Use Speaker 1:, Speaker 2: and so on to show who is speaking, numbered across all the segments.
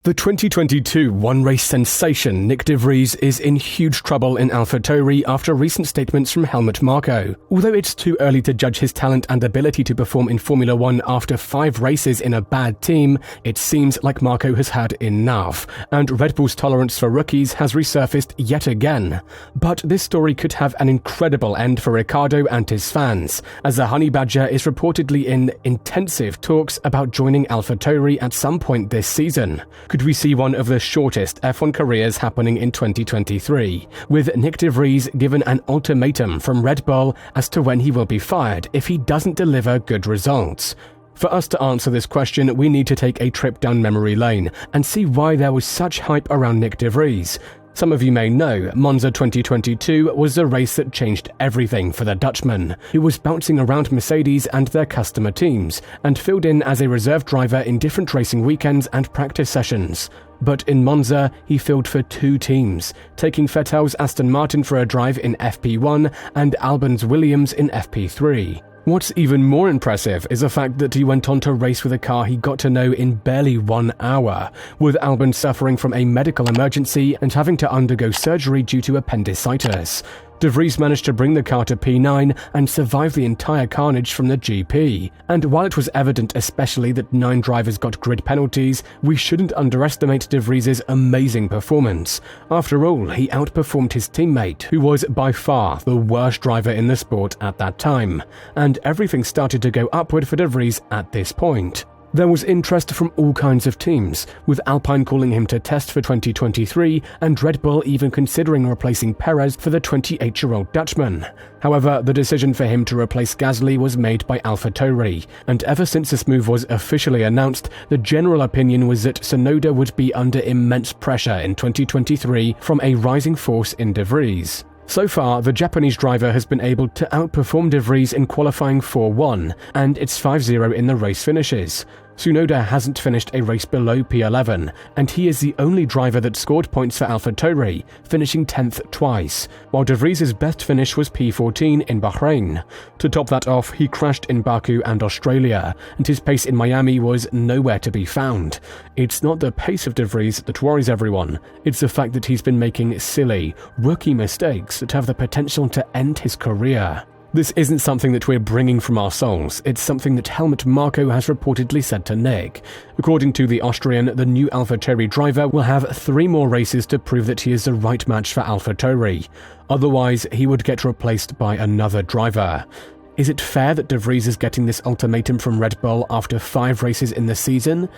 Speaker 1: The 2022 one-race sensation Nyck de Vries is in huge trouble in Alpha Tauri after recent statements from Helmut Marko. Although it's too early to judge his talent and ability to perform in Formula 1 after 5 races in a bad team, it seems like Marko has had enough, and Red Bull's tolerance for rookies has resurfaced yet again. But this story could have an incredible end for Ricciardo and his fans, as the Honey Badger is reportedly in intensive talks about joining Alpha Tauri at some point this season. Could we see one of the shortest F1 careers happening in 2023, with Nyck de Vries given an ultimatum from Red Bull as to when he will be fired if he doesn't deliver good results? For us to answer this question, we need to take a trip down memory lane and see why there was such hype around Nyck de Vries. Some of you may know, Monza 2022 was the race that changed everything for the Dutchman, who was bouncing around Mercedes and their customer teams, and filled in as a reserve driver in different racing weekends and practice sessions. But in Monza, he filled for 2 teams, taking Vettel's Aston Martin for a drive in FP1 and Albon's Williams in FP3. What's even more impressive is the fact that he went on to race with a car he got to know in barely 1 hour, with Albon suffering from a medical emergency and having to undergo surgery due to appendicitis. De Vries managed to bring the car to P9 and survive the entire carnage from the GP. And while it was evident especially that 9 drivers got grid penalties, we shouldn't underestimate De Vries' amazing performance. After all, he outperformed his teammate, who was by far the worst driver in the sport at that time. And everything started to go upward for De Vries at this point. There was interest from all kinds of teams, with Alpine calling him to test for 2023 and Red Bull even considering replacing Perez for the 28-year-old Dutchman. However, the decision for him to replace Gasly was made by Alpha Tauri, and ever since this move was officially announced, the general opinion was that Tsunoda would be under immense pressure in 2023 from a rising force in De Vries. So far, the Japanese driver has been able to outperform De Vries in qualifying 4-1, and it's 5-0 in the race finishes. Tsunoda hasn't finished a race below P11, and he is the only driver that scored points for Alpha Tauri, finishing 10th twice, while De Vries' best finish was P14 in Bahrain. To top that off, he crashed in Baku and Australia, and his pace in Miami was nowhere to be found. It's not the pace of De Vries that worries everyone, it's the fact that he's been making silly, rookie mistakes that have the potential to end his career. This isn't something that we're bringing from our souls, it's something that Helmut Marko has reportedly said to Nyck. According to the Austrian, the new Alpha Tauri driver will have 3 more races to prove that he is the right match for Alpha Tauri. Otherwise, he would get replaced by another driver. Is it fair that De Vries is getting this ultimatum from Red Bull after 5 races in the season?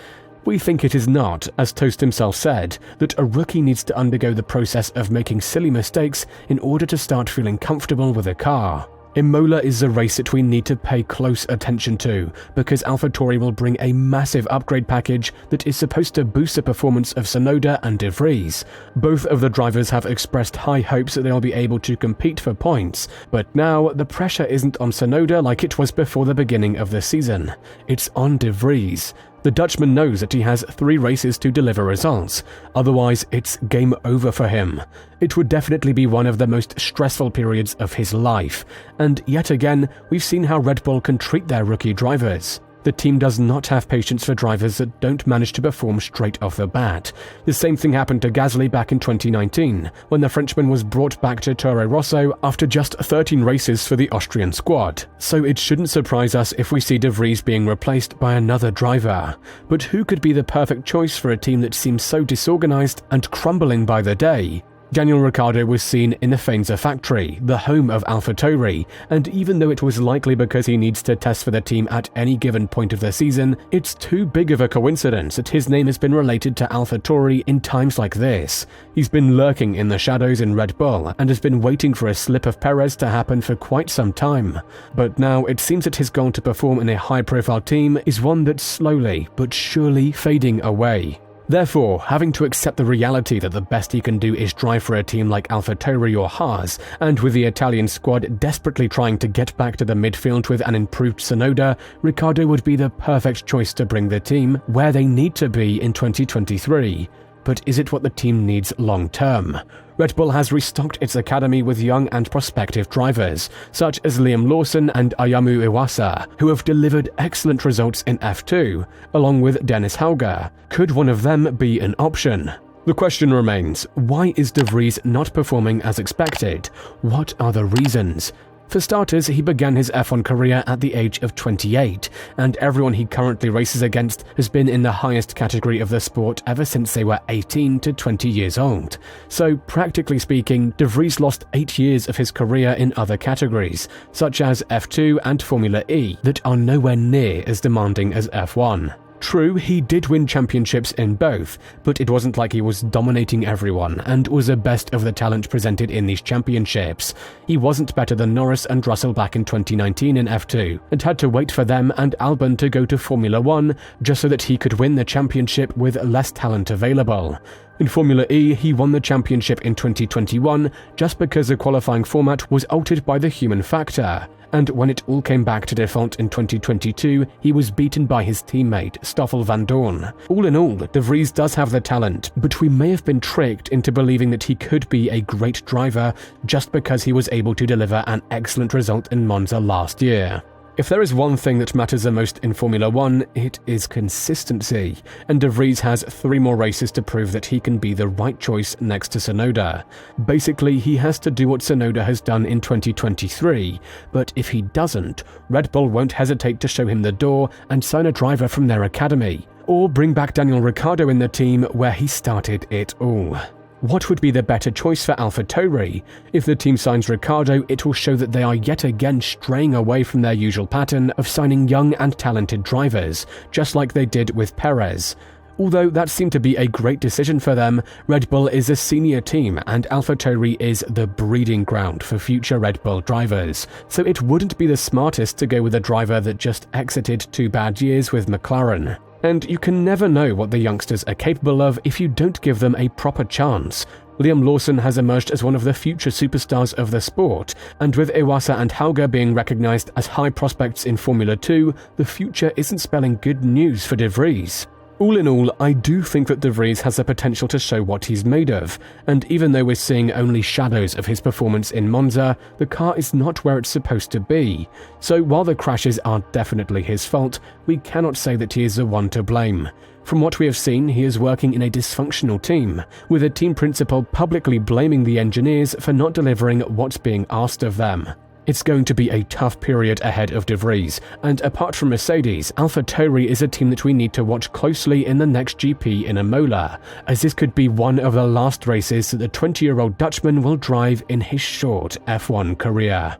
Speaker 1: We think it is not, as Toast himself said, that a rookie needs to undergo the process of making silly mistakes in order to start feeling comfortable with a car. Imola is the race that we need to pay close attention to, because Alpha Tauri will bring a massive upgrade package that is supposed to boost the performance of Tsunoda and De Vries. Both of the drivers have expressed high hopes that they'll be able to compete for points, but now the pressure isn't on Tsunoda like it was before the beginning of the season. It's on De Vries. The Dutchman knows that he has 3 races to deliver results, otherwise it's game over for him. It would definitely be one of the most stressful periods of his life, and yet again, we've seen how Red Bull can treat their rookie drivers. The team does not have patience for drivers that don't manage to perform straight off the bat. The same thing happened to Gasly back in 2019, when the Frenchman was brought back to Toro Rosso after just 13 races for the Austrian squad. So it shouldn't surprise us if we see De Vries being replaced by another driver. But who could be the perfect choice for a team that seems so disorganized and crumbling by the day? Daniel Ricciardo was seen in the Faenza factory, the home of Alpha Tauri, and even though it was likely because he needs to test for the team at any given point of the season, it's too big of a coincidence that his name has been related to Alpha Tauri in times like this. He's been lurking in the shadows in Red Bull and has been waiting for a slip of Perez to happen for quite some time. But now it seems that his goal to perform in a high-profile team is one that's slowly but surely fading away. Therefore, having to accept the reality that the best he can do is drive for a team like Alpha Tauri or Haas, and with the Italian squad desperately trying to get back to the midfield with an improved Tsunoda, Ricciardo would be the perfect choice to bring the team where they need to be in 2023. but is it what the team needs long-term? Red Bull has restocked its academy with young and prospective drivers, such as Liam Lawson and Ayumu Iwasa, who have delivered excellent results in F2, along with Dennis Hauger. Could one of them be an option? The question remains, why is de Vries not performing as expected? What are the reasons? For starters, he began his F1 career at the age of 28, and everyone he currently races against has been in the highest category of the sport ever since they were 18 to 20 years old. So, practically speaking, de Vries lost 8 years of his career in other categories, such as F2 and Formula E, that are nowhere near as demanding as F1. True, he did win championships in both, but it wasn't like he was dominating everyone and was the best of the talent presented in these championships. He wasn't better than Norris and Russell back in 2019 in F2, and had to wait for them and Albon to go to Formula 1 just so that he could win the championship with less talent available. In Formula E, he won the championship in 2021 just because the qualifying format was altered by the human factor. And when it all came back to default in 2022, he was beaten by his teammate, Stoffel van Dorn. All in all, de Vries does have the talent, but we may have been tricked into believing that he could be a great driver just because he was able to deliver an excellent result in Monza last year. If there is one thing that matters the most in Formula 1, it is consistency, and de Vries has 3 more races to prove that he can be the right choice next to Tsunoda. Basically, he has to do what Tsunoda has done in 2023, but if he doesn't, Red Bull won't hesitate to show him the door and sign a driver from their academy, or bring back Daniel Ricciardo in the team where he started it all. What would be the better choice for Alpha Tauri? If the team signs Ricciardo, it will show that they are yet again straying away from their usual pattern of signing young and talented drivers, just like they did with Perez. Although that seemed to be a great decision for them, Red Bull is a senior team and Alpha Tauri is the breeding ground for future Red Bull drivers, so it wouldn't be the smartest to go with a driver that just exited 2 bad years with McLaren. And you can never know what the youngsters are capable of if you don't give them a proper chance. Liam Lawson has emerged as one of the future superstars of the sport, and with Iwasa and Hauger being recognized as high prospects in Formula 2, the future isn't spelling good news for de Vries. All in all, I do think that de Vries has the potential to show what he's made of, and even though we're seeing only shadows of his performance in Monza, the car is not where it's supposed to be. So while the crashes are definitely his fault, we cannot say that he is the one to blame. From what we have seen, he is working in a dysfunctional team, with a team principal publicly blaming the engineers for not delivering what's being asked of them. It's going to be a tough period ahead of de Vries, and apart from Mercedes, Alpha Tauri is a team that we need to watch closely in the next GP in Imola, as this could be one of the last races that the 20-year-old Dutchman will drive in his short F1 career.